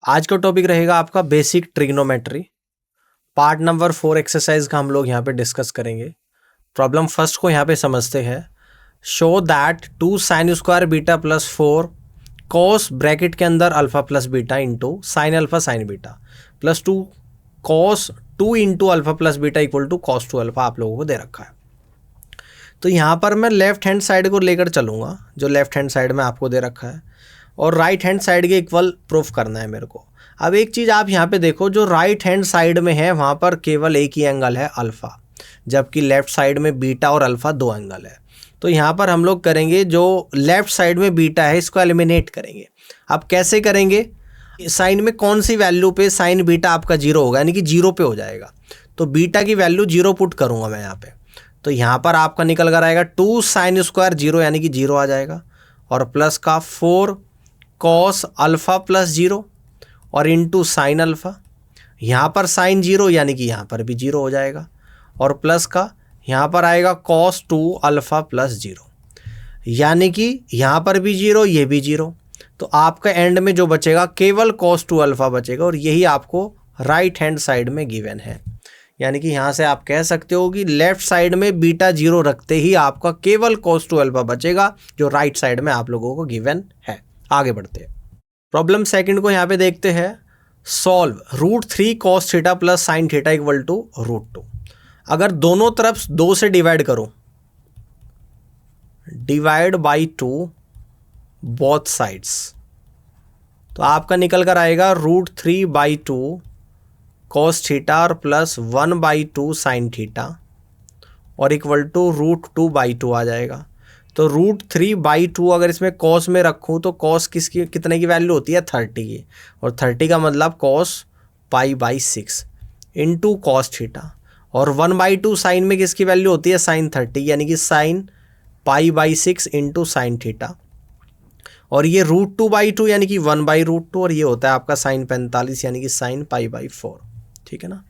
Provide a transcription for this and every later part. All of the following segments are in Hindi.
आज का टॉपिक रहेगा आपका basic trigonometry. Part number 4 exercise का हम लोग यहाँ पे डिस्कस करेंगे। प्रॉब्लम फर्स्ट को यहाँ पे समझते हैं। Show that 2 sine square beta plus 4 cos bracket के अंदर alpha plus beta into sine alpha sine beta plus 2 cos 2 into alpha plus beta equal to cos 2 alpha आप लोगों को दे रखा है। तो यहाँ पर मैं लेफ्ट हैंड साइड को लेकर चलूँगा, जो लेफ्ट हैंड साइड में आपको दे रखा है, और राइट हैंड साइड के इक्वल प्रूफ करना है मेरे को। अब एक चीज़ आप यहाँ पे देखो, जो राइट हैंड साइड में है वहाँ पर केवल एक ही एंगल है अल्फ़ा, जबकि लेफ़्ट साइड में बीटा और अल्फ़ा दो एंगल है। तो यहाँ पर हम लोग करेंगे, जो लेफ़्ट साइड में बीटा है इसको एलिमिनेट करेंगे। अब कैसे करेंगे? साइन में कौन सी वैल्यू पे साइन बीटा आपका जीरो होगा, यानी कि जीरो पे हो जाएगा। तो बीटा की वैल्यू जीरो पुट करूँगा मैं यहाँ पे। तो यहाँ पर आपका निकल कर आएगा 2 साइन स्क्वायर जीरो, यानी कि जीरो आ जाएगा, और प्लस का 4 कॉस अल्फ़ा प्लस जीरो और इंटू साइन अल्फ़ा। यहाँ पर साइन जीरो यानी कि यहाँ पर भी जीरो हो जाएगा, और प्लस का यहाँ पर आएगा कॉस 2 अल्फ़ा प्लस जीरो, यानी कि यहाँ पर भी जीरो, ये भी जीरो। तो आपका एंड में जो बचेगा केवल कॉस 2 अल्फ़ा बचेगा, और यही आपको राइट हैंड साइड में गिवन है। यानी कि यहाँ से आप कह सकते हो कि लेफ्ट साइड में बीटा जीरो रखते ही आपका केवल कॉस 2 अल्फ़ा बचेगा, जो राइट साइड में आप लोगों को गिवन है। आगे बढ़ते हैं। प्रॉब्लम सेकंड को यहाँ पे देखते हैं। Solve √3 cos theta plus sine theta equal to √2। अगर दोनों तरफ 2 से डिवाइड करो, डिवाइड बाई 2 बोथ साइड्स, तो आपका निकल कर आएगा √3/2 कॉस थीटा और प्लस 1/2 साइन थीटा और इक्वल टू √2/2 आ जाएगा। तो √3/2 अगर इसमें कॉस में रखूँ तो कॉस किसकी कितने की वैल्यू होती है? 30 की, और 30 का मतलब कॉस π/6 इंटू कॉस थीटा, और 1/2 साइन में किसकी वैल्यू होती है? साइन 30, यानी कि साइन π/6 इंटू साइन थीटा, और ये √2/2 यानी कि 1/√2, और ये होता है आपका साइन 45 यानी कि साइन π/4। ठीक है ना?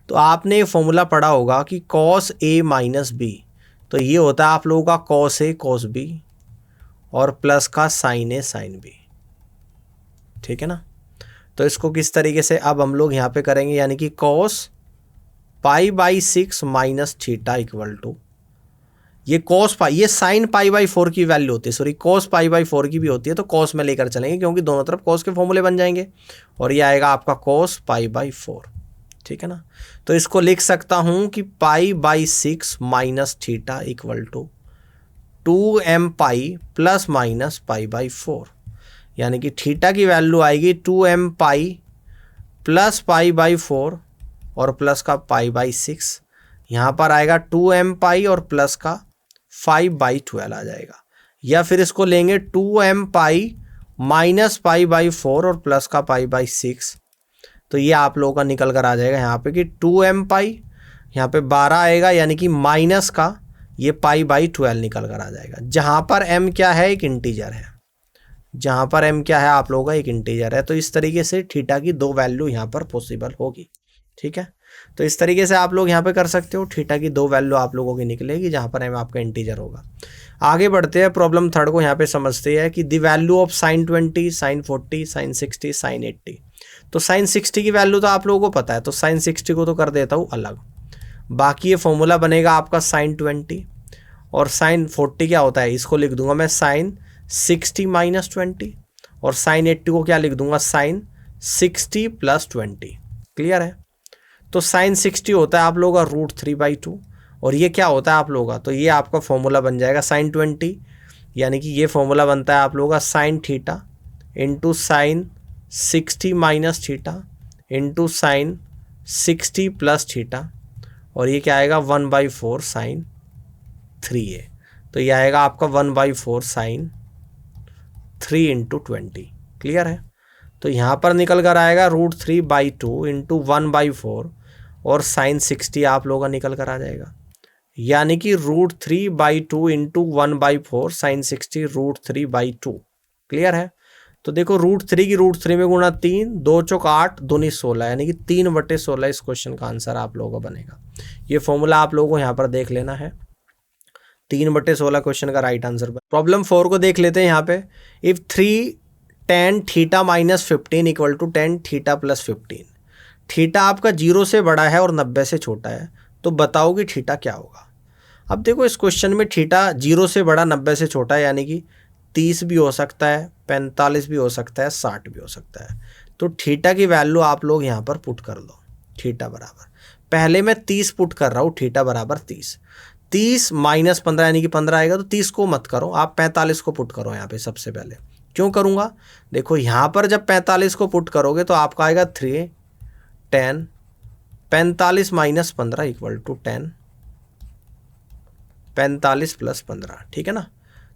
तो आपने ये फॉर्मूला पढ़ा होगा कि कॉस A माइनस बी, तो ये होता है आप लोगों का कॉस A कॉस B और प्लस का साइन A साइन B। ठीक है ना? तो इसको किस तरीके से अब हम लोग यहाँ पे करेंगे, यानी कि cos π/6 minus theta equal to, ये कॉस पाई, ये साइन π/4 की वैल्यू होती है, सॉरी कॉस π/4 की भी होती है, तो कॉस में लेकर चलेंगे क्योंकि दोनों तरफ कॉस के फॉर्मूले बन जाएंगे, और ये आएगा आपका कॉस π/4। ठीक है ना? तो इसको लिख सकता हूँ कि π/6 minus theta equal to 2m π plus minus π/4, यानी कि थीटा की वैल्यू आएगी 2m π प्लस π/4 और प्लस का π/6, यहाँ पर आएगा 2m π और प्लस का 5/12 आ जाएगा। या फिर इसको लेंगे 2m π माइनस π/4 और प्लस का π/6, तो ये आप लोगों का निकल कर आ जाएगा यहाँ पे कि 2m π, यहाँ पे 12 आएगा, यानी कि माइनस का ये π/12 निकल कर आ जाएगा। जहाँ पर m क्या है? एक इंटीजर है। जहाँ पर m क्या है आप लोगों का? एक इंटीजर है। तो इस तरीके से थीटा की दो वैल्यू यहाँ पर पॉसिबल होगी। ठीक है? तो इस तरीके से आप लोग यहाँ पे कर सकते हो, थीटा की दो वैल्यू आप लोगों की निकलेगी जहाँ पर m आपका इंटीजर होगा। आगे बढ़ते हैं। प्रॉब्लम थर्ड को यहाँ पे समझते हैं कि the value of sine 20, sine 40, sine 60, sine 80। तो साइन 60 की वैल्यू तो आप लोगों को पता है, तो साइन 60 को तो कर देता हूँ अलग। बाकी ये फॉर्मूला बनेगा आपका साइन 20, और साइन 40 क्या होता है? इसको लिख दूंगा मैं साइन 60 माइनस 20, और साइन 80 को क्या लिख दूंगा? Sign 60 plus 20। क्लियर है? तो साइन 60 होता है आप लोगों का √3/2, और ये क्या होता है आप लोगों का? तो ये आपका फॉर्मूला बन जाएगा साइन 20, यानी कि ये फॉर्मूला बनता है आप लोगों का sine theta into sign 60 minus theta into sign 60 plus theta, और ये क्या आएगा? 1/4 साइन 3a। तो ये आएगा आपका 1/4 साइन 3 इंटू 20। क्लियर है? तो यहाँ पर निकल कर आएगा √3/2 इंटू 1/4 और साइन 60 आप लोगों का निकल कर आ जाएगा, यानी कि √3/2 इंटू 1/4 साइन 60 √3/2। क्लियर है? तो देखो √3 की √3 में गुणा 3, 2 चौक 8, दूनी 16, यानी कि 3/16 इस क्वेश्चन का आंसर आप लोगों का बनेगा। ये फॉर्मूला आप लोगों को यहाँ पर देख लेना है। 3/16 क्वेश्चन का राइट आंसर। प्रॉब्लम 4 को देख लेते हैं यहाँ पे। If 3 tan theta minus 15 equal to tan theta plus 15। Theta आपका 0 से बड़ा है और 90 से छोटा है, तो बताओ कि थीटा क्या होगा। अब देखो इस क्वेश्चन में थीटा 0 से बड़ा 90 से छोटा है, यानी कि 30 भी हो सकता है, 45 भी हो सकता है, 60 भी हो सकता है। तो थीटा की वैल्यू आप लोग यहाँ पर पुट कर लो। थीटा बराबर, पहले मैं 30 पुट कर रहा हूँ, थीटा बराबर 30। 30 माइनस 15 यानी कि 15 आएगा, तो 30 को मत करो, आप 45 को पुट करो यहाँ पे सबसे पहले। क्यों करूँगा, देखो यहाँ पर जब 45 को पुट करोगे तो आपका आएगा 3 10, 45 माइनस 15 इक्वल टू 10, 45 प्लस 15, ठीक है ना।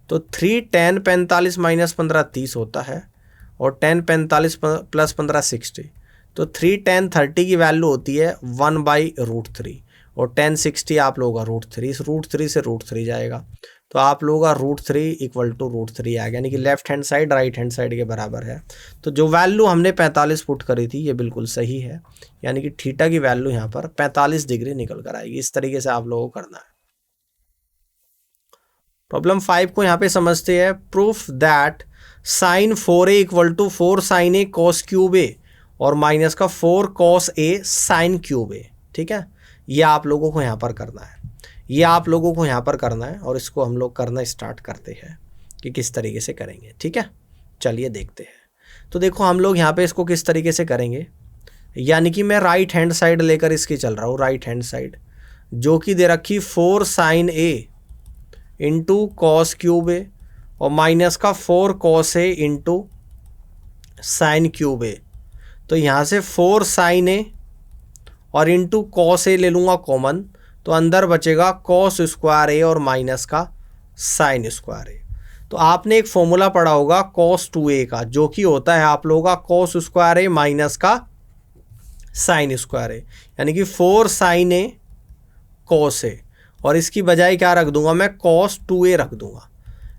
तो 3 10 45 माइनस 15 30 होता है, और 10 45 प्लस 15 60। तो 3 10 30 की वैल्यू होती है 1/√3, और 10 60 आप लोगों का √3, इस √3 से √3 जाएगा, तो आप लोगों का √3 इक्वल टू √3 आ गया, यानी कि left hand side right hand side के बराबर है। तो जो वैल्यू हमने 45 पुट करी थी ये बिल्कुल सही है, यानी कि थीटा की वैल्यू यहाँ पर 45 डिग्री निकल कर आएगी। इस तरीके से आप लोगों को करना है। प्रॉब्लम 5 को यहाँ पे समझते हैं। Proof that sine 4a equal to 4 sine A cos cube A और माइनस का 4 cos A sine cube A, ठीक है। ये आप लोगों को यहाँ पर करना है, ये आप लोगों को यहाँ पर करना है, और इसको हम लोग करना स्टार्ट करते हैं कि किस तरीके से करेंगे, ठीक है। चलिए देखते हैं। तो देखो हम लोग यहाँ पे इसको किस तरीके से करेंगे, यानी कि मैं राइट हैंड साइड लेकर इसकी चल रहा हूँ, राइट हैंड साइड जो कि दे रखी 4 sine A into cos cube A और माइनस का 4 कॉस ए इंटू साइन क्यूब ए। तो यहाँ से 4 साइन ए और इंटू कॉस ए ले लूँगा कॉमन, तो अंदर बचेगा कॉस स्क्वायर ए और माइनस का साइन स्क्वायर ए। तो आपने एक फॉर्मूला पढ़ा होगा कॉस 2a का, जो कि होता है आप लोगों का कॉस स्क्वायर ए माइनस का साइन स्क्वायर ए, यानी कि 4 साइन ए कॉस ए, और इसकी बजाय क्या रख दूंगा मैं, cos 2a रख दूंगा,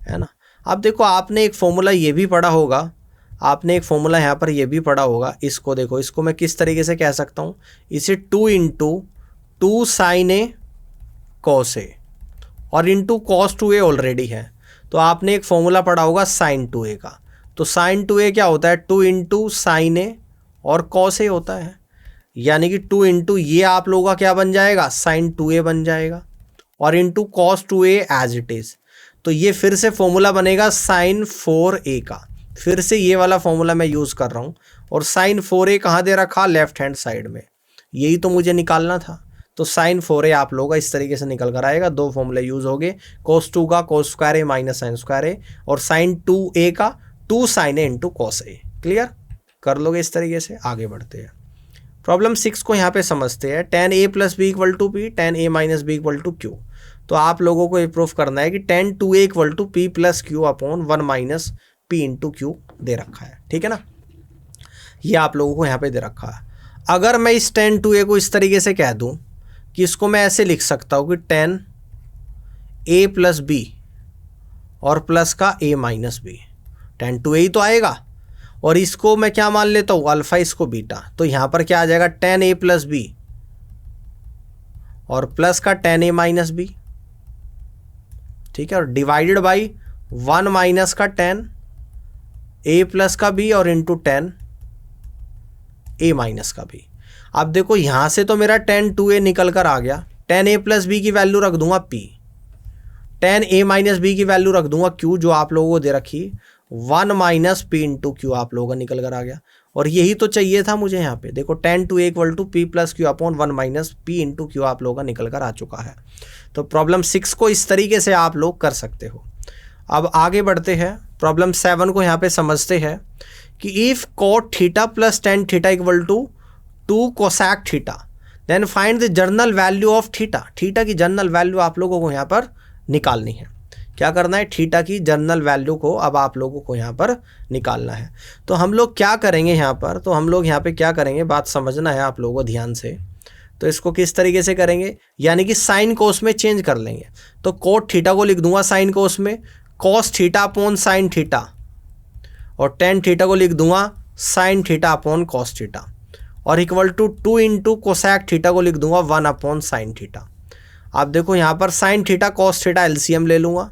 है ना। अब देखो आपने एक फॉर्मूला ये भी पढ़ा होगा, आपने एक फॉर्मूला यहाँ पर ये भी पढ़ा होगा। इसको देखो, इसको मैं किस तरीके से कह सकता हूँ, इसे 2 into 2 sign A cos A और इंटू कॉस 2a ऑलरेडी है। तो आपने एक फॉर्मूला पढ़ा होगा साइन 2a का। तो साइन 2a क्या होता है, 2 इंटू साइन ए और कॉस ए होता है, यानी कि 2 इंटू ये आप लोगों का क्या बन जाएगा, साइन 2a बन जाएगा, और into cos 2a as it is. तो ये फिर से फॉर्मूला बनेगा साइन 4a का, फिर से ये वाला फॉर्मूला मैं यूज़ कर रहा हूँ, और साइन 4a कहाँ दे रखा, लेफ्ट हैंड साइड में, यही तो मुझे निकालना था। तो साइन 4a आप लोगों का इस तरीके से निकल कर आएगा। दो फॉर्मूले यूज़ हो गए, cos 2 का cos स्क्वायर ए माइनस साइन स्क्वायर ए, और साइन 2a का 2 sign A into cos A. Clear कर लोगे इस तरीके से। आगे बढ़ते हैं। प्रॉब्लम 6 को यहाँ पे समझते हैं। tan a plus B equal to P, tan a minus B equal to Q. तो आप लोगों को ये प्रूफ करना है कि tan 2a equal to P plus Q upon 1 minus P into Q दे रखा है, ठीक है ना। ये आप लोगों को यहाँ पे दे रखा है। अगर मैं इस tan 2a को इस तरीके से कह दूँ कि इसको मैं ऐसे लिख सकता हूँ कि tan a प्लस बी और प्लस का a minus B, tan 2a ही तो आएगा, और इसको मैं क्या मान लेता हूँ, अल्फा, इसको बीटा। तो यहाँ पर क्या आ जाएगा, tan a प्लस बी और प्लस का tan a माइनस बी, ठीक है, और डिवाइडेड बाई 1 माइनस का tan a प्लस का b और इंटू tan a माइनस का b। अब देखो यहाँ से तो मेरा tan 2a निकल कर आ गया, tan a प्लस b की वैल्यू रख दूंगा p, tan a minus b की वैल्यू रख दूंगा q, जो आप लोगों को दे रखी 1 माइनस पी इंटू क्यू आप लोगों का निकल कर आ गया। और यही तो चाहिए था मुझे यहाँ पे। देखो tan 2a equal to P plus Q upon 1 minus P into Q आप लोगों का निकल कर आ चुका है। तो प्रॉब्लम 6 को इस तरीके से आप लोग कर सकते हो। अब आगे बढ़ते हैं। प्रॉब्लम 7 को यहाँ पे समझते हैं कि if cot theta plus tan theta equal to 2 cosec theta, then find the general value of theta. Theta की जर्नल वैल्यू आप लोगों को यहाँ पर निकालनी है। क्या करना है, थीटा की जर्नल वैल्यू को अब आप लोगों को यहाँ पर निकालना है। तो हम लोग क्या करेंगे यहाँ पर, तो हम लोग यहाँ पे क्या करेंगे, बात समझना है आप लोगों को ध्यान से। तो इसको किस तरीके से करेंगे, यानी कि साइन कोस में चेंज कर लेंगे। तो कोट थीटा को लिख दूंगा साइन कोस में cos theta upon sine theta, और टेन थीटा को लिख दूंगा sine theta upon cos theta, और equal to 2 into cosec theta को लिख दूंगा 1 अपॉन साइन थीटा। आप देखो यहाँ पर sine theta cos theta LCM ले लूँगा,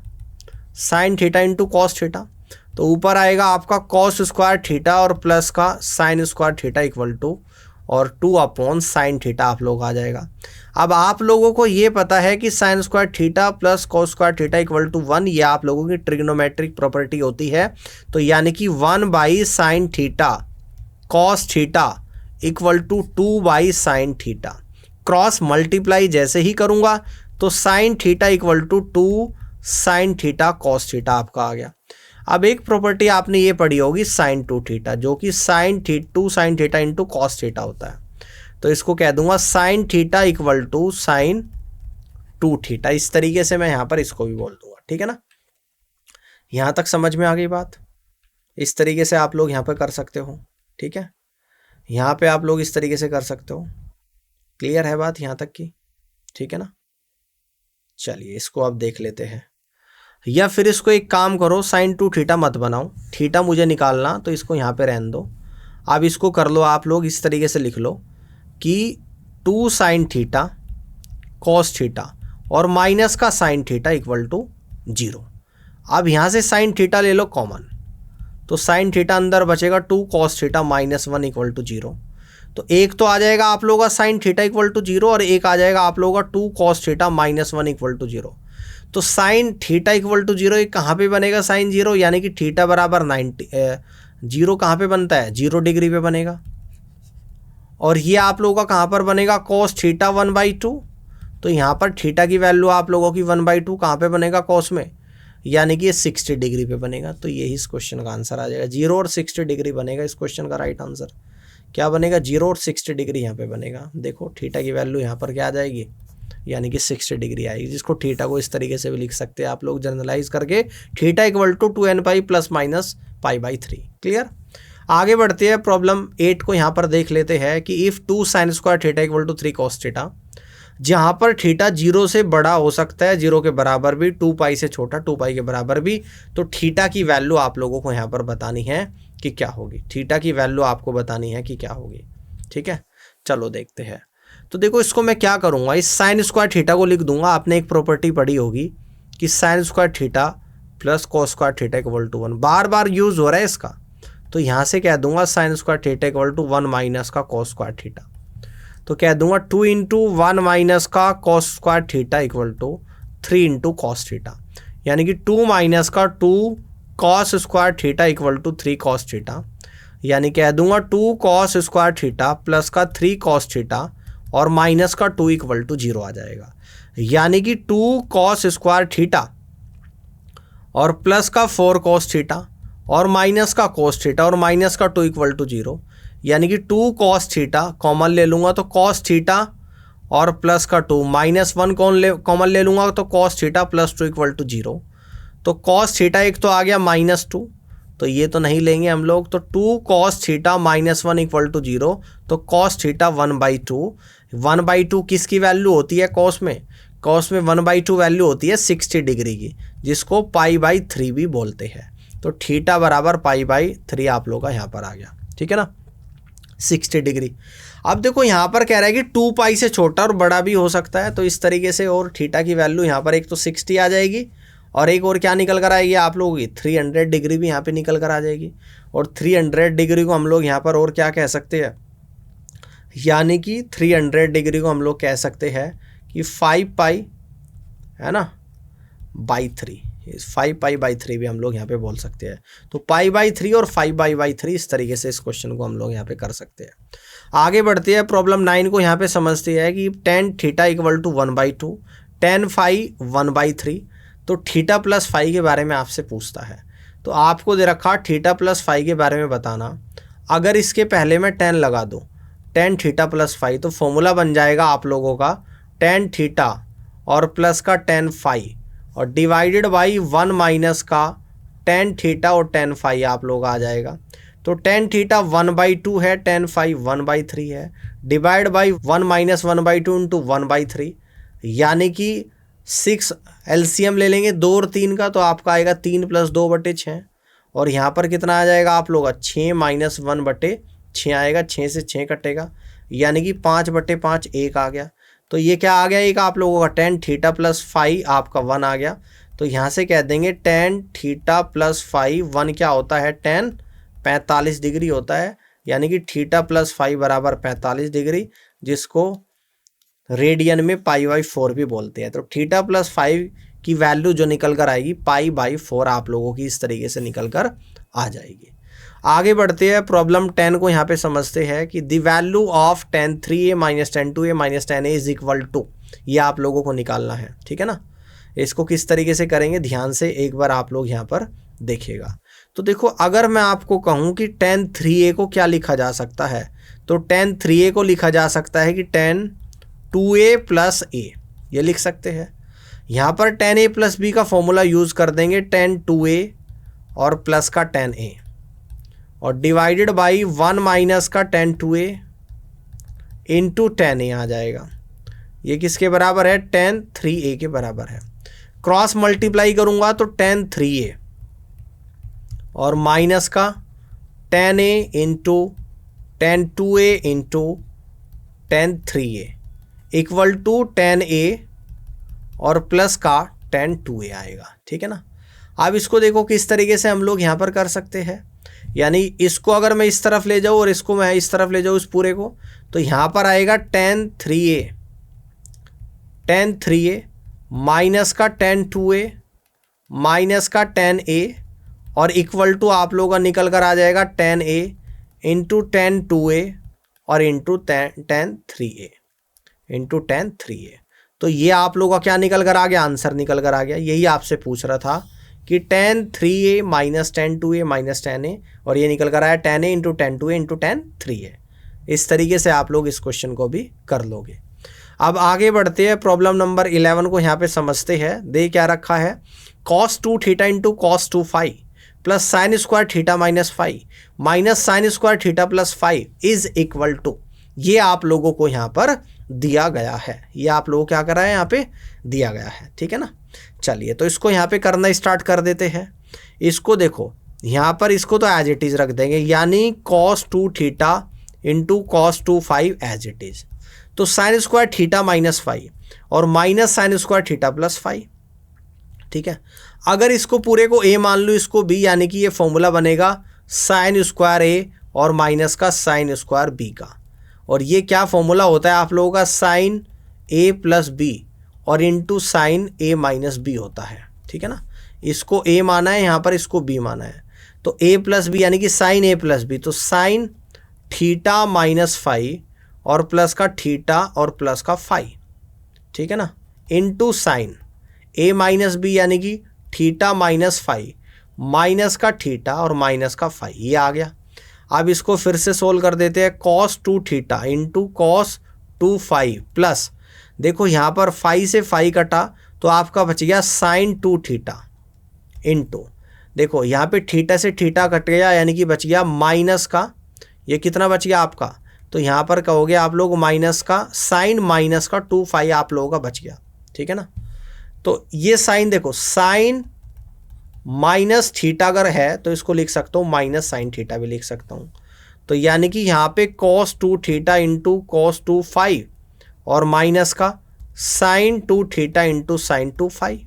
sine theta into cos theta, तो ऊपर आएगा आपका कॉस स्क्वायर थीटा और प्लस का sine square theta equal to और 2 साइन थीटा आप लोग आ जाएगा। अब आप लोगों को ये पता है कि sine square theta plus cos square theta equal to 1, ये आप लोगों की ट्रिग्नोमेट्रिक प्रॉपर्टी होती है। तो यानी कि 1 sine theta cos theta equal to 2 sine theta. Cross multiply जैसे ही करूंगा तो sine theta equal to 2 sine theta cos theta आपका आ गया। अब एक प्रॉपर्टी आपने ये पढ़ी होगी साइन 2 थीटा, जो कि sine 2 sine theta into cos theta होता है। तो इसको कह दूंगा sine theta equal to sine 2 theta. इस तरीके से मैं यहाँ पर इसको भी बोल दूंगा, ठीक है ना। यहाँ तक समझ में आ गई बात। इस तरीके से आप लोग यहाँ पर कर सकते हो, ठीक है। यहाँ पे आप लोग इस तरीके से कर सकते हो। क्लियर है बात यहाँ तक की, ठीक है ना। चलिए इसको अब देख लेते हैं। या फिर इसको एक काम करो, साइन 2 थीटा मत बनाओ, थीटा मुझे निकालना, तो इसको यहाँ पे रहने दो। अब इसको कर लो आप लोग, इस तरीके से लिख लो कि 2 साइन थीटा कॉस थीटा और माइनस का साइन थीटा इक्वल टू 0। अब यहाँ से साइन थीटा ले लो कॉमन, तो साइन थीटा अंदर बचेगा 2 cos theta minus 1 equal to 0। तो एक तो आ जाएगा आप लोगों का साइन थीटा इक्वल टू 0 और एक आ जाएगा आप लोगों का 2 cos theta minus 1 equal to 0। तो साइन थीटा इक्वल टू 0 एक कहाँ पे बनेगा, साइन 0, यानी कि थीटा बराबर 90। 0 कहाँ पे बनता है, 0 डिग्री पे बनेगा। और ये आप लोगों का कहाँ पर बनेगा, कॉस थीटा 1/2। तो यहाँ पर थीटा की वैल्यू आप लोगों की 1/2 कहाँ पे बनेगा, कॉस में, यानी कि ये 60 डिग्री पे बनेगा। तो यही इस क्वेश्चन का आंसर आ जाएगा। 0 और 60 डिग्री बनेगा इस क्वेश्चन का राइट आंसर। क्या बनेगा, 0 और 60 डिग्री यहाँ पे बनेगा। देखो थीटा की वैल्यू यहाँ पर क्या आ जाएगी, यानी कि 60 डिग्री आएगी, जिसको थीटा को इस तरीके से भी लिख सकते हैं आप लोग जनरलाइज करके, theta equal to 2n pi plus minus π/3। Clear. आगे बढ़ते हैं, प्रॉब्लम 8 को यहाँ पर देख लेते हैं कि if 2 sine square theta equal to 3 cos theta, जहाँ पर थीटा 0 से बड़ा हो सकता है, 0 के बराबर भी, 2π से छोटा, 2π के बराबर भी। तो थीटा की वैल्यू आप लोगों को यहाँ पर बतानी है कि क्या होगी, थीटा की वैल्यू आपको बतानी है कि क्या होगी, ठीक है। चलो देखते हैं। तो देखो इसको मैं क्या करूँगा, इस साइन स्क्वायर थीटा को लिख दूंगा। आपने एक प्रॉपर्टी पढ़ी होगी कि sine square theta plus cos square theta equal to 1, बार बार यूज़ हो रहा है इसका। तो यहाँ से कह दूंगा sine square theta equal to 1 minus का कॉस स्क्वायर थीटा। तो कह दूंगा 2 इंटू 1 माइनस का cos square theta equal to 3 into cos theta, यानी कि 2 माइनस का 2 cos square theta equal to 3 cos theta, यानी कह दूंगा 2 कॉस स्क्वायर थीटा प्लस का 3 कॉस थीटा और माइनस का 2 इक्वल टू 0 आ जाएगा। यानी कि 2 कॉस स्क्वायर थीटा और प्लस का 4 कॉस थीटा और माइनस का कॉस थीटा और माइनस का 2 इक्वल टू 0, यानी कि 2 कॉस थीटा कॉमन ले लूँगा तो कॉस थीटा और प्लस का 2, -1 कॉमन ले लूँगा तो cos theta plus 2 equal to 0। तो कॉस थीटा एक तो आ गया -2, तो ये तो नहीं लेंगे हम लोग। तो 2 कॉस थीटा -1 इक्वल टू 0, तो कॉस थीटा 1/2। 1/2 किसकी वैल्यू होती है कॉस में, कॉस में 1/2 वैल्यू होती है 60 डिग्री की, जिसको π/3 भी बोलते हैं। तो थीटा बराबर π/3 आप लोग का यहाँ पर आ गया, ठीक है ना, 60 डिग्री। अब देखो यहाँ पर कह रहा है कि 2π से छोटा और बड़ा भी हो सकता है। तो इस तरीके से, और थीटा की वैल्यू यहाँ पर एक तो 60 आ जाएगी और एक और क्या निकल कर आएगी आप लोगों की, 300 डिग्री भी यहाँ पे निकल कर आ जाएगी। और 300 डिग्री को हम लोग यहाँ पर और क्या कह सकते हैं, यानी कि 300 डिग्री को हम लोग कह सकते हैं कि 5π है ना /3, 5π/3 भी हम लोग यहाँ पे बोल सकते हैं। तो π/3 और 5π/3 इस तरीके से इस क्वेश्चन को हम लोग यहाँ पे कर सकते हैं। आगे बढ़ते हैं, प्रॉब्लम 9 को यहाँ पे समझते हैं कि tan theta equal to 1/2, tan phi 1/3। तो थीटा प्लस फाई के बारे में आपसे पूछता है, तो आपको दे रखा थीटा प्लस फाई के बारे में बताना। अगर इसके पहले मैं tan लगा दूँ, tan थीटा प्लस फाई, तो फॉर्मूला बन जाएगा आप लोगों का tan थीटा और प्लस का tan फाई और डिवाइडेड बाई 1 माइनस का tan थीटा और tan फाई आप लोग आ जाएगा। तो tan थीटा 1/2 है, tan फाई 1/3 है, डिवाइड बाई 1 माइनस 1/2 इंटू 1/3, यानी कि 6 एलसीएम ले लेंगे 2 और 3 का, तो आपका आएगा 3 + 2/6। और यहाँ पर कितना आ जाएगा आप लोग का, 6 - 1/6 आएगा, 6 से 6 कटेगा, यानी कि 5/5 1 आ गया। तो ये क्या आ गया, एक आप लोगों का tan थीटा प्लस फाई आपका 1 आ गया। तो यहाँ से कह देंगे ten theta plus five, one क्या होता है, टेन 45 डिग्री होता है, यानी कि थीटा प्लस फाइव बराबर 45 डिग्री, जिसको रेडियन में पाई बाई 4 भी बोलते हैं। तो थीटा प्लस फाइव की वैल्यू जो निकल कर आएगी पाई बाई 4 आप लोगों की इस तरीके से निकल कर आ जाएगी। आगे बढ़ते हैं, प्रॉब्लम 10 को यहाँ पे समझते हैं कि the value of tan 3a minus tan 2a minus tan a is equal to, ये आप लोगों को निकालना है, ठीक है ना। इसको किस तरीके से करेंगे ध्यान से एक बार आप लोग यहाँ पर देखिएगा। तो देखो अगर मैं आपको कहूँ कि tan 3a को क्या लिखा जा सकता है, तो tan 3a को लिखा जा सकता है कि tan 2a प्लस a, ये लिख सकते हैं। यहाँ पर tan a प्लस b का फॉर्मूला यूज़ कर देंगे tan 2a और प्लस का tan a, और डिवाइडेड बाई 1 माइनस का tan 2a into tan a आ जाएगा। ये किसके बराबर है, tan 3a के बराबर है। क्रॉस मल्टीप्लाई करूँगा तो tan 3a और माइनस का tan a into tan 2a into tan 3a equal to tan a और प्लस का tan 2a आएगा, ठीक है ना। अब इसको देखो किस तरीके से हम लोग यहाँ पर कर सकते हैं, यानी इसको अगर मैं इस तरफ ले जाऊँ और इसको मैं इस तरफ ले जाऊँ इस पूरे को, तो यहाँ पर आएगा tan 3a माइनस का tan 2a माइनस का tan a और इक्वल टू आप लोगों का निकल कर आ जाएगा tan a into tan 2a और into tan 3a into tan 3a। तो ये आप लोगों का क्या निकल कर आ गया, आंसर निकल कर आ गया। यही आपसे पूछ रहा था कि tan 3a minus tan 2a minus tan a, और ये निकल कर आया tan a into tan 2a into tan 3a। इस तरीके से आप लोग इस क्वेश्चन को भी कर लोगे। अब आगे बढ़ते हैं, प्रॉब्लम नंबर 11 को यहाँ पे समझते हैं। दे क्या रखा है, cos 2 theta into cos 2 five plus sine square theta minus five minus sine square theta plus five is equal to, ये आप लोगों को यहाँ पर दिया गया है। ये आप लोगों क्या करा है, यहाँ पे दिया गया है, ठीक है ना। चलिए तो इसको यहाँ पे करना स्टार्ट कर देते हैं। इसको देखो यहाँ पर इसको तो एज इट इज़ रख देंगे, यानी cos 2 theta into cos 2 five as it is. तो sine square theta minus five और माइनस sine square theta plus five, ठीक है। अगर इसको पूरे को a मान लो, इसको b, यानी कि ये फॉर्मूला बनेगा साइन स्क्वायर a और माइनस का साइन स्क्वायर b का। और ये क्या फॉर्मूला होता है आप लोगों का, साइन a प्लस b और into sine a minus b होता है, ठीक है ना। इसको a माना है, यहाँ पर इसको b माना है, तो a प्लस b यानी कि साइन a प्लस b, तो साइन थीटा माइनस फाइव और प्लस का थीटा और प्लस का फाइव, ठीक है ना, into sine a minus b यानी कि थीटा माइनस फाइव माइनस का थीटा और माइनस का फाइव, ये आ गया। अब इसको फिर से सोल्व कर देते हैं, cos 2 theta into cos 2 five plus, देखो यहाँ पर फाइव से फाइव कटा तो आपका बच गया साइन 2 थीटा इंटू, देखो यहाँ पे थीटा से थीटा कट गया यानी कि बच गया माइनस का, ये कितना बच गया आपका, तो यहाँ पर कहोगे आप लोग माइनस का साइन माइनस का 2 फाइव आप लोगों का बच गया, ठीक है ना। तो ये साइन देखो, साइन माइनस थीटा अगर है तो इसको लिख सकता हूँ माइनस साइन थीटा भी लिख सकता हूँ। तो यानी कि यहाँ पे cos 2 theta into cos 2 five और माइनस का sine 2 theta into sine 2 five.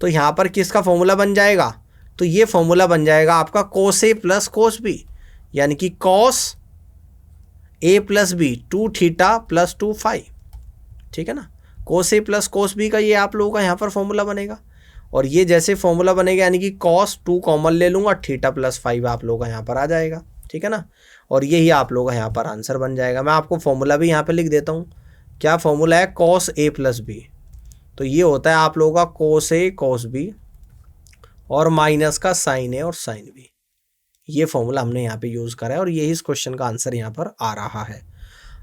तो यहाँ पर किसका फॉर्मूला बन जाएगा, तो ये फॉर्मूला बन जाएगा आपका cos a plus cos b, यानी कि cos a plus b 2 theta plus 2 five, ठीक है ना। cos a plus cos b का ये आप लोगों का यहाँ पर फॉर्मूला बनेगा, और ये जैसे फॉर्मूला बनेगा यानी कि cos 2 कॉमन ले लूँगा, थीटा प्लस फाइव आप लोगों का यहाँ पर आ जाएगा, ठीक है ना। और यही आप लोगों का यहाँ पर आंसर बन जाएगा। मैं आपको फॉर्मूला भी यहाँ पे लिख देता हूँ, क्या फॉर्मूला है, cos a प्लस b, तो ये होता है आप लोगों का cos a cos b और माइनस का साइन a और साइन b। ये फॉर्मूला हमने यहाँ पे यूज़ करा है और यही इस क्वेश्चन का आंसर यहाँ पर आ रहा है।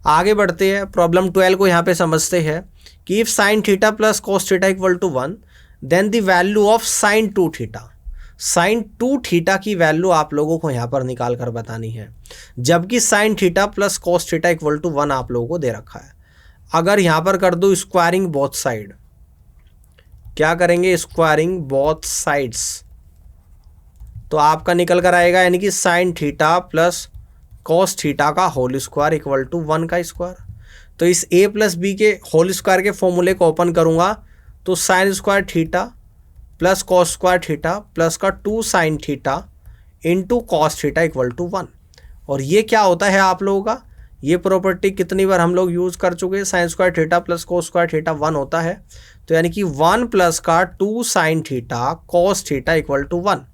आगे बढ़ते हैं, प्रॉब्लम 12 को यहाँ पे समझते हैं कि if sine theta plus cos theta equal to 1 then the value of sine 2 theta, sine 2 theta की वैल्यू आप लोगों को यहाँ पर निकाल कर बतानी है, जबकि sine theta plus cos theta equal to 1 आप लोगों को दे रखा है। अगर यहाँ पर कर दो स्क्वायरिंग बोथ साइड, क्या करेंगे, स्क्वायरिंग बोथ साइड्स, तो आपका निकल कर आएगा यानी कि sine theta plus cos theta का होल स्क्वायर इक्वल टू 1 का स्क्वायर। तो इस a प्लस बी के होल स्क्वायर के फॉर्मूले को ओपन करूँगा तो sine square theta plus cos square theta plus का 2 sine theta into cos theta equal to 1। और ये क्या होता है आप लोगों का, ये प्रॉपर्टी कितनी बार हम लोग यूज़ कर चुके हैं, sign square theta plus cos square theta 1 होता है। तो यानी कि 1 प्लस का 2 sine theta cos theta equal to 1।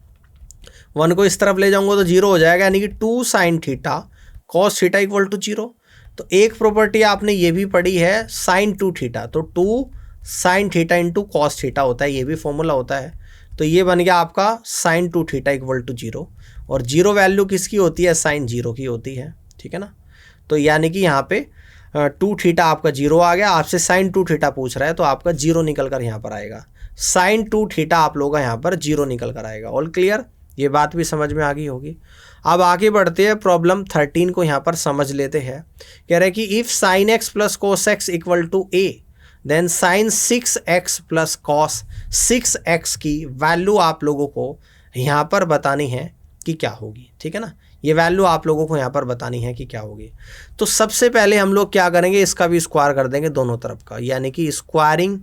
1 को इस तरफ ले जाऊंगा तो 0 हो जाएगा, यानी कि 2 sine theta cos theta equal to 0। तो एक प्रॉपर्टी आपने ये भी पढ़ी है साइन 2 थीटा, तो 2 sine theta into cos theta होता है, ये भी फॉर्मूला होता है। तो ये बन गया आपका साइन 2 थीटा इक्वल टू 0। और 0 वैल्यू किसकी होती है, साइन 0 की होती है, ठीक है ना। तो यानी कि यहाँ पे 2 थीटा आपका 0 आ गया, आपसे साइन 2 थीटा पूछ रहा है तो आपका 0 निकल कर यहाँ पर आएगा, साइन 2 थीटा आप लोगों का यहाँ पर 0 निकल कर आएगा। ऑल क्लियर, ये बात भी समझ में आ गई होगी। अब आगे बढ़ते हैं, प्रॉब्लम 13 को यहाँ पर समझ लेते हैं। कह रहे हैं कि if sine x plus cos x equal to a then sine 6x plus cos 6x की वैल्यू आप लोगों को यहाँ पर बतानी है कि क्या होगी, ठीक है ना। ये वैल्यू आप लोगों को यहाँ पर बतानी है कि क्या होगी। तो सबसे पहले हम लोग क्या करेंगे, इसका भी स्क्वायर कर देंगे दोनों तरफ का, यानी कि squaring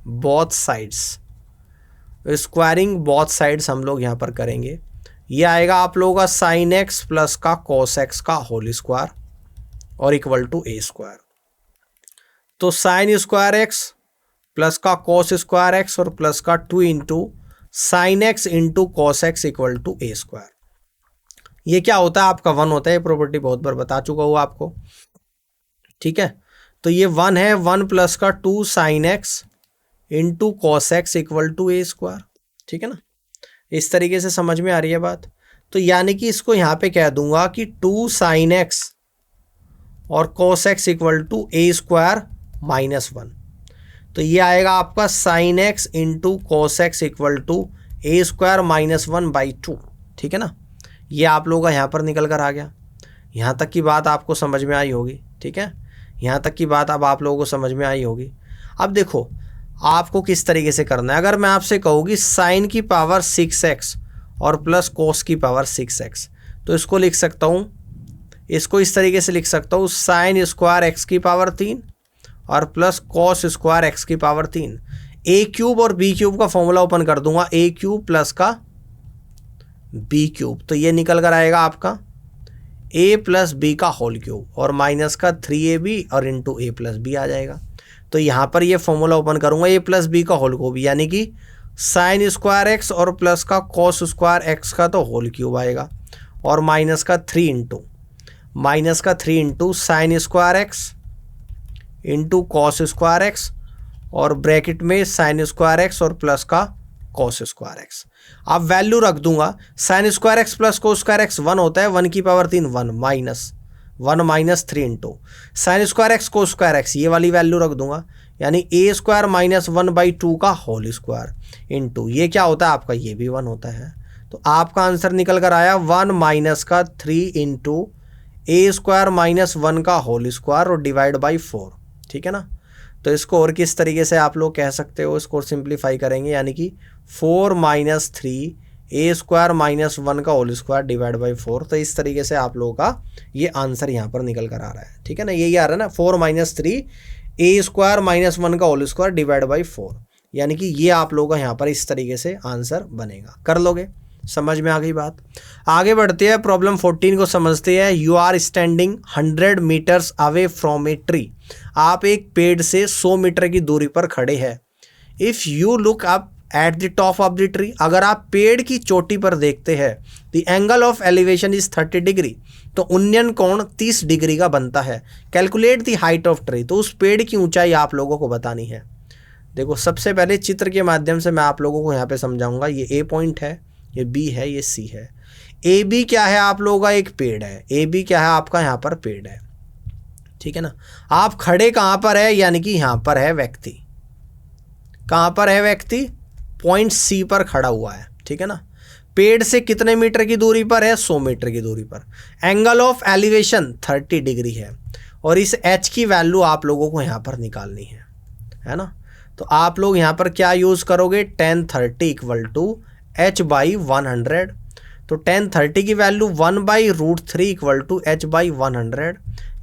both sides, squaring both sides हम लोग यहाँ पर करेंगे। ये आएगा आप लोगों का साइन एक्स प्लस का कॉस एक्स का होल स्क्वायर और इक्वल टू ए स्क्वायर। तो साइन स्क्वायर एक्स प्लस का कॉस स्क्वायर एक्स और प्लस का 2 into sine x into cos x equal to a square. ये क्या होता है आपका 1 होता है, ये प्रॉपर्टी बहुत बार बता चुका हूँ आपको, ठीक है। तो ये 1 है, 1 प्लस का 2 sine x into cos x equal to a square, ठीक है ना। इस तरीके से समझ में आ रही है बात। तो यानी कि इसको यहाँ पे कह दूंगा कि 2 साइन एक्स और cos x equal to a square minus 1। तो ये आएगा आपका sine x into cos x equal to a square minus 1/2, ठीक है ना। ये आप लोगों का यहाँ पर निकल कर आ गया। यहाँ तक की बात आपको समझ में आई होगी, ठीक है। यहाँ तक की बात अब आप लोगों को समझ में आई होगी। अब देखो आपको किस तरीके से करना है। अगर मैं आपसे कहूँ कि साइन की पावर 6x और प्लस कोस की पावर 6x, तो इसको लिख सकता हूँ, इसको इस तरीके से लिख सकता हूँ, साइन स्क्वायर x की पावर 3 और प्लस कॉस स्क्वायर x की पावर 3। ए क्यूब और बी क्यूब का फॉर्मूला ओपन कर दूंगा, ए क्यूब प्लस का बी क्यूब, तो ये निकल कर आएगा आपका a प्लस बी का होल क्यूब और माइनस का 3ab और इंटू a प्लस बी आ जाएगा। तो यहाँ पर ये फॉर्मूला ओपन करूँगा, a प्लस बी का होल क्यूब, यानी कि साइन स्क्वायर एक्स और प्लस का कॉस स्क्वायर एक्स का तो होल क्यूब आएगा और माइनस का 3 into sine square x into cos square x और ब्रैकेट में साइन स्क्वायर एक्स और प्लस का कॉस स्क्वायर एक्स। अब वैल्यू रख दूंगा, sine square x plus cos square x 1 होता है, 1 की power 3 1 minus 3 into sine square x cos square x, ये वाली वैल्यू रख दूंगा, यानी ए स्क्वायर माइनस 1/2 का होल स्क्वायर इंटू ये क्या होता है आपका, ये भी 1 होता है। तो आपका आंसर निकल कर आया 1 माइनस का 3 इंटू ए स्क्वायर माइनस 1 का होल स्क्वायर और डिवाइड बाई 4, ठीक है ना। तो इसको और किस तरीके से आप लोग कह सकते हो, इसको सिंप्लीफाई करेंगे, यानी कि 4 माइनस 3 ए स्क्वायर माइनस 1 का होल स्क्वायर डिवाइड बाई 4। तो इस तरीके से आप लोगों का ये आंसर यहाँ पर निकल कर आ रहा है, ठीक है ना। यही आ रहा है ना, 4 माइनस 3 ए स्क्वायर माइनस 1 का होल स्क्वायर डिवाइड बाई 4, यानी कि ये आप लोगों का यहाँ पर इस तरीके से आंसर बनेगा। कर लोगे, समझ में आ गई बात। आगे बढ़ते हैं, प्रॉब्लम 14 को समझते हैं। You are standing 100 metres away from a tree, आप एक पेड़ से 100 मीटर की दूरी पर खड़े हैं। If you look up at the top of the tree, अगर आप पेड़ की चोटी पर देखते हैं, the angle of elevation is 30 degree, तो उन्नयन कोण 30 डिग्री का बनता है। Calculate the height of tree, तो उस पेड़ की ऊंचाई आप लोगों को बतानी है। देखो सबसे पहले चित्र के माध्यम से मैं आप लोगों को यहाँ पे समझाऊंगा। ये ए पॉइंट है, ये बी है, ये सी है। ए बी क्या है आप लोगों का, एक पेड़ है। ए बी क्या है आपका, यहाँ पर पेड़ है, ठीक है ना। आप खड़े कहाँ पर है, यानी कि यहाँ पर है व्यक्ति। कहाँ पर है व्यक्ति, पॉइंट सी पर खड़ा हुआ है, ठीक है ना। पेड़ से कितने मीटर की दूरी पर है, 100 मीटर की दूरी पर। एंगल ऑफ एलिवेशन 30 डिग्री है और इस एच की वैल्यू आप लोगों को यहाँ पर निकालनी है ना। तो आप लोग यहाँ पर क्या यूज़ करोगे, tan 30 इक्वल टू h/100। तो tan 30 की वैल्यू 1/√3 इक्वल टू h/100,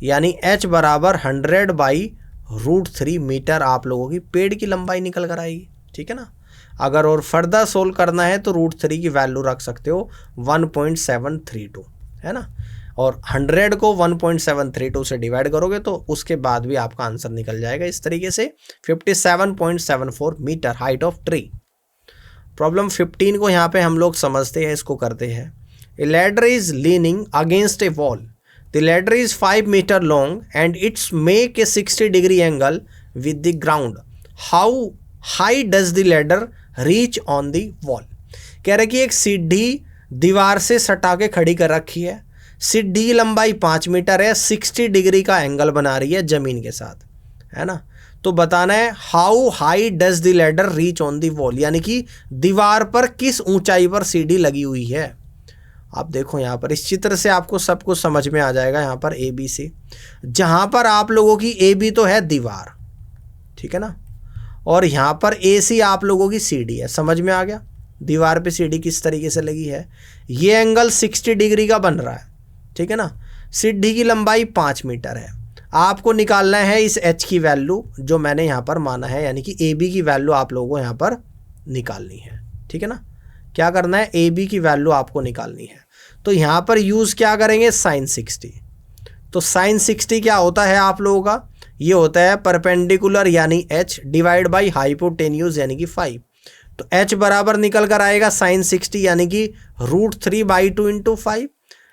यानी h बराबर 100/√3 मीटर आप लोगों की पेड़ की लंबाई निकल कर आएगी, ठीक है ना। अगर और फर्दर सोल्व करना है तो √3 की वैल्यू रख सकते हो 1.732, है ना। और 100 को 1.732 से डिवाइड करोगे तो उसके बाद भी आपका आंसर निकल जाएगा इस तरीके से 57.74 metre height of tree. Problem 15 को यहाँ पे हम लोग समझते हैं, इसको करते हैं। A ladder is leaning against a wall, the ladder is 5 metre long and it's make a 60 degree angle with the ground, how high does the ladder reach on the wall. कह रहे कि एक सीढ़ी दीवार से सटा के खड़ी कर रखी है, सीढ़ी की लंबाई 5 मीटर है, 60 डिग्री का एंगल बना रही है जमीन के साथ, है ना। तो बताना है how high does the ladder reach on the wall, यानी कि दीवार पर किस ऊंचाई पर सीढ़ी लगी हुई है। आप देखो यहाँ पर इस चित्र से आपको सब कुछ समझ में आ जाएगा। यहाँ पर ए बी सी, जहाँ पर आप लोगों की ए बी तो है दीवार, ठीक है ना, और यहाँ पर ए सी आप लोगों की सीढ़ी है। समझ में आ गया दीवार पे सीढ़ी किस तरीके से लगी है। ये एंगल 60 डिग्री का बन रहा है, ठीक है ना। सीढ़ी की लंबाई 5 मीटर है। आपको निकालना है इस एच की वैल्यू जो मैंने यहाँ पर माना है, यानी कि ए बी की वैल्यू आप लोगों को यहाँ पर निकालनी है, ठीक है ना। क्या करना है, ए बी की वैल्यू आपको निकालनी है। तो यहाँ पर यूज़ क्या करेंगे, साइन 60। तो साइन 60 क्या होता है आप लोगों का, ये होता है परपेंडिकुलर यानी h डिवाइड बाई हाइपोटेन्यूज यानी कि 5। तो h बराबर निकल कर आएगा साइन 60 यानी कि √3/2 इंटू 5,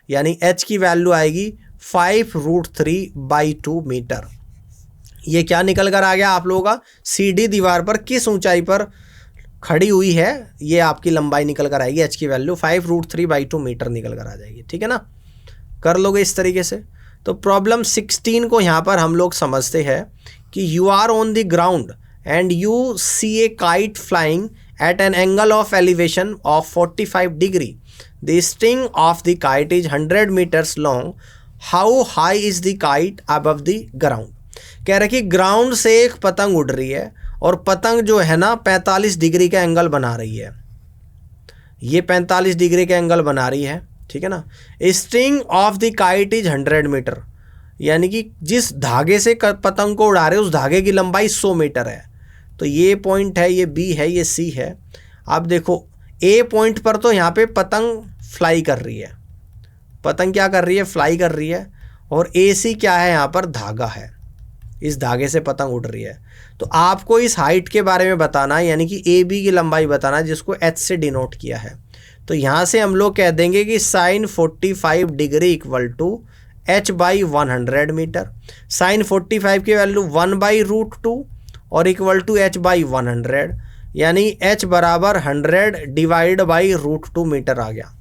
यानी h की वैल्यू आएगी 5√3/2 मीटर। ये क्या निकल कर आ गया आप लोगों का, सीढ़ी दीवार पर किस ऊंचाई पर खड़ी हुई है, ये आपकी लंबाई निकल कर आएगी, h की वैल्यू 5√3/2 मीटर निकल कर आ जाएगी, ठीक है ना। कर लोगे इस तरीके से। तो प्रॉब्लम 16 को यहाँ पर हम लोग समझते हैं कि you are on the ground and you see a kite flying at an angle of elevation of 45 degree, the string of the kite is 100 metres long, how high is the kite above the ground. कह रहे कि ग्राउंड से एक पतंग उड़ रही है और पतंग जो है ना 45 डिग्री का एंगल बना रही है, ये 45 डिग्री का एंगल बना रही है, ठीक है ना। String of the kite is 100 metre, यानी कि जिस धागे से पतंग को उड़ा रहे उस धागे की लंबाई 100 मीटर है। तो ये पॉइंट है, ये बी है, ये सी है। आप देखो ए पॉइंट पर तो यहाँ पे पतंग फ्लाई कर रही है, पतंग क्या कर रही है, फ्लाई कर रही है, और ए सी क्या है, यहाँ पर धागा है, इस धागे से पतंग उड़ रही है। तो आपको इस हाइट के बारे में बताना है, यानी कि ए बी की लंबाई बताना, जिसको एच से डिनोट किया है। तो यहाँ से हम लोग कह देंगे कि sine 45 degree equal to h/100 metre. Sine 45 की वैल्यू 1/√2 और इक्वल टू h/100, यानी h बराबर 100 डिवाइड बाई √2 मीटर आ गया।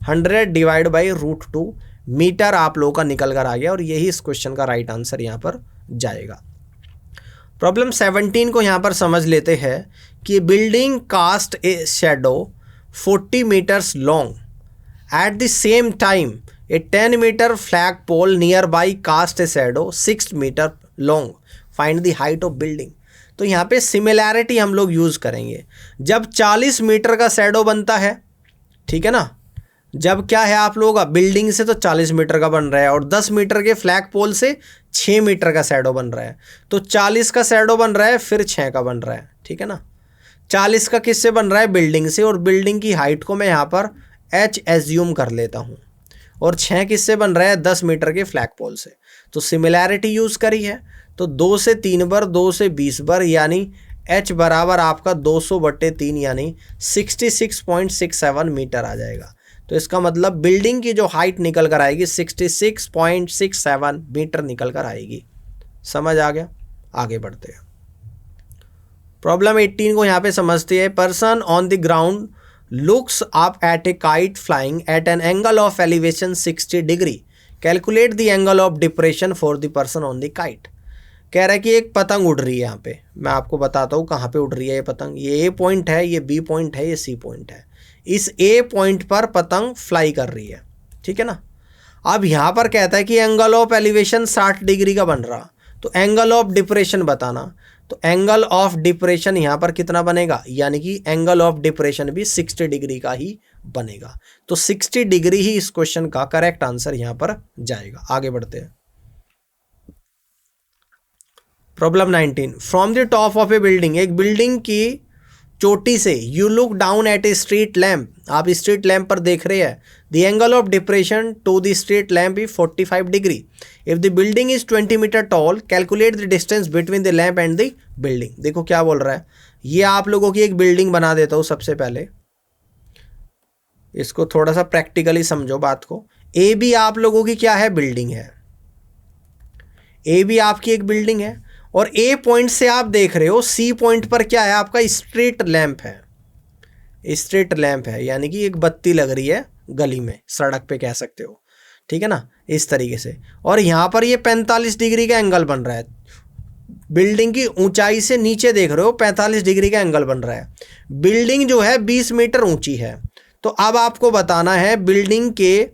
100 डिवाइड बाई √2 मीटर आप लोगों का निकल कर आ गया, और यही इस क्वेश्चन का राइट आंसर यहाँ पर जाएगा। प्रॉब्लम 17 को यहाँ पर समझ लेते हैं कि building cast a shadow 40 meters long. At the same time, a 10 meter flagpole nearby cast a shadow 6 meter long. Find the height of building. तो यहाँ पे सिमिलैरिटी हम लोग यूज़ करेंगे। जब 40 मीटर का शैडो बनता है, ठीक है ना, जब क्या है आप लोगों का, बिल्डिंग से तो 40 मीटर का बन रहा है और 10 मीटर के फ्लैग पोल से 6 मीटर का शैडो बन रहा है। तो 40 का शैडो बन रहा है, फिर 6 का बन रहा है, ठीक है ना। 40 का किससे बन रहा है, बिल्डिंग से, और बिल्डिंग की हाइट को मैं यहाँ पर h एज्यूम कर लेता हूँ, और 6 किससे बन रहा है, 10 मीटर के फ्लैग पोल से। तो सिमिलैरिटी यूज़ करी है, तो 2 से 3 बार, 2 से 20 बार, यानी h बराबर आपका 200/3 यानी 66.67 मीटर आ जाएगा। तो इसका मतलब बिल्डिंग की जो हाइट निकल कर आएगी 66.67 मीटर निकल कर आएगी। समझ आ गया, आगे बढ़ते हैं। प्रॉब्लम 18 को यहाँ पे समझते हैं। Person on the ground looks up at A kite flying at an angle of elevation 60 degree, calculate the angle of depression for the person on the kite. कह रहा है कि एक पतंग उड़ रही है, यहाँ पे मैं आपको बताता हूँ कहाँ पे उड़ रही है ये पतंग। ये ए पॉइंट है, ये बी पॉइंट है, ये सी पॉइंट है। इस ए पॉइंट पर पतंग फ्लाई कर रही है, ठीक है ना। अब यहाँ पर कहता है कि एंगल ऑफ एलिवेशन 60 डिग्री का बन रहा, तो एंगल ऑफ डिप्रेशन बताना। तो एंगल ऑफ डिप्रेशन यहाँ पर कितना बनेगा, यानी कि एंगल ऑफ डिप्रेशन भी 60 डिग्री का ही बनेगा। तो 60 डिग्री ही इस क्वेश्चन का करेक्ट आंसर यहाँ पर जाएगा। आगे बढ़ते हैं। Problem 19, from the top of a building, एक बिल्डिंग की चोटी से you look down at a street lamp, आप स्ट्रीट लैम्प पर देख रहे हैं, the angle of depression to the street lamp is 45 degree. If the building is 20 metre tall calculate the distance between the lamp and the building. देखो क्या बोल रहा है, ये आप लोगों की एक बिल्डिंग बना देता हूँ। सबसे पहले इसको थोड़ा सा प्रैक्टिकली समझो बात को। ए बी आप लोगों की क्या है, बिल्डिंग है। ए बी आपकी एक बिल्डिंग है और ए पॉइंट से आप देख रहे हो सी पॉइंट पर क्या है, आपका स्ट्रीट लैंप है। स्ट्रीट लैंप है यानी कि एक बत्ती लग रही है गली में, सड़क पे कह सकते हो, ठीक है ना, इस तरीके से। और यहाँ पर ये 45 डिग्री का एंगल बन रहा है। बिल्डिंग की ऊंचाई से नीचे देख रहे हो 45 डिग्री का एंगल बन रहा है। बिल्डिंग जो है 20 मीटर ऊंची है। तो अब आपको बताना है बिल्डिंग के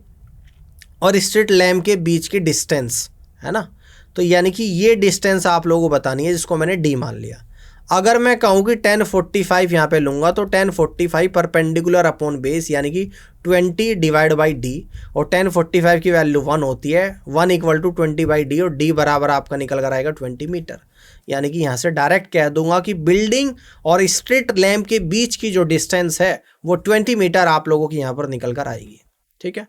और स्ट्रीट लैम्प के बीच की डिस्टेंस, है ना। तो यानी कि ये डिस्टेंस आप लोगों को बतानी है, जिसको मैंने डी मान लिया। अगर मैं कहूँ कि 1045 यहाँ पे लूँगा तो 1045 परपेंडिकुलर अपॉन बेस यानी कि 20 डिवाइड बाई डी, और 1045 की वैल्यू 1 होती है, 1 इक्वल टू 20 बाई डी, और डी बराबर आपका निकल कर आएगा 20 मीटर। यानी कि यहाँ से डायरेक्ट कह दूंगा कि बिल्डिंग और स्ट्रीट लैम्प के बीच की जो डिस्टेंस है वो 20 मीटर आप लोगों की यहाँ पर निकल कर आएगी। ठीक है,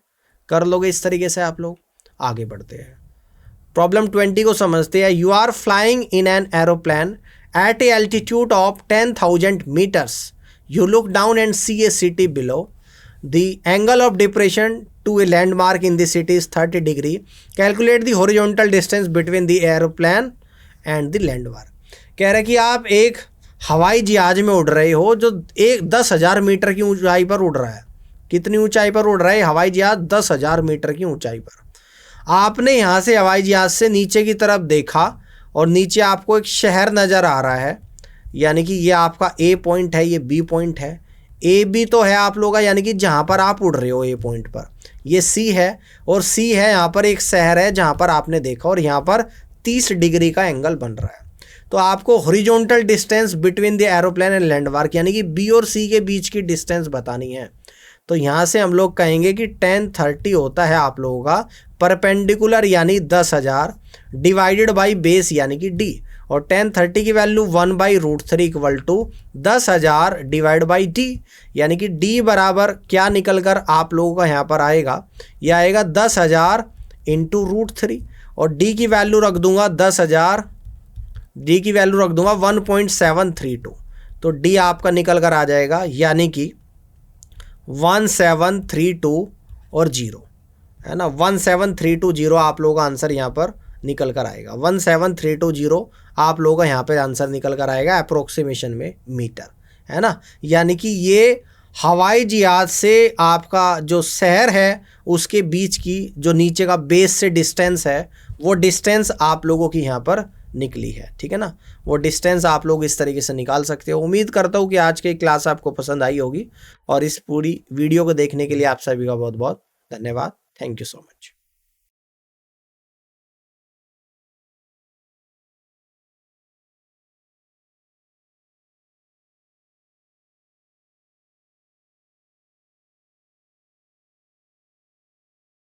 कर लोगे इस तरीके से आप लोग। आगे बढ़ते हैं, प्रॉब्लम 20 को समझते हैं। You are flying in an aeroplane at a altitude of 10,000 meters. You look down and see a city below. The angle of depression to a landmark in the city is 30 degree. Calculate the horizontal distance between the aeroplane and the landmark. कह रहे कि आप एक हवाई जहाज में उड़ रहे हो जो 10,000 मीटर की ऊंचाई पर उड़ रहा है। कितनी ऊंचाई पर उड़ रहा है हवाई जहाज? 10,000 मीटर की ऊंचाई पर। आपने यहाँ से हवाई जहाज से नीचे की तरफ देखा और नीचे आपको एक शहर नज़र आ रहा है, यानी कि ये आपका ए पॉइंट है, ये बी पॉइंट है। ए बी तो है आप लोगों का, यानी कि जहाँ पर आप उड़ रहे हो ए पॉइंट पर। ये सी है और सी है यहाँ पर एक शहर है जहाँ पर आपने देखा, और यहाँ पर 30 डिग्री का एंगल बन रहा है। तो आपको horizontal distance between the aeroplane and landmark यानी कि बी और सी के बीच की डिस्टेंस बतानी है। तो यहाँ से हम लोग कहेंगे कि 1030 होता है आप लोगों का परपेंडिकुलर यानी 10,000 डिवाइडेड बाई बेस यानी कि डी, और 1030 की value 1/√3 equal to 10,000 divide by D, यानी कि डी बराबर क्या निकल कर आप लोगों का यहाँ पर आएगा, यह आएगा 10,000 इंटू √3, और डी की वैल्यू रख दूंगा 10,000, डी की वैल्यू रख दूंगा 1.732। तो डी आपका निकल कर आ जाएगा यानी कि 1732 और 0, है ना, 17320 आप लोगों का आंसर यहाँ पर निकल कर आएगा। 17320 आप लोगों का यहाँ पे आंसर निकल कर आएगा अप्रोक्सीमेशन में मीटर, है ना। यानी कि ये हवाई जहाज से आपका जो शहर है उसके बीच की जो नीचे का बेस से डिस्टेंस है वो डिस्टेंस आप लोगों की यहाँ पर निकली है। ठीक है ना, वो डिस्टेंस आप लोग इस तरीके से निकाल सकते हो। उम्मीद करता हूँ कि आज की क्लास आपको पसंद आई होगी, और इस पूरी वीडियो को देखने के लिए आप सभी का बहुत बहुत धन्यवाद। Thank you so much.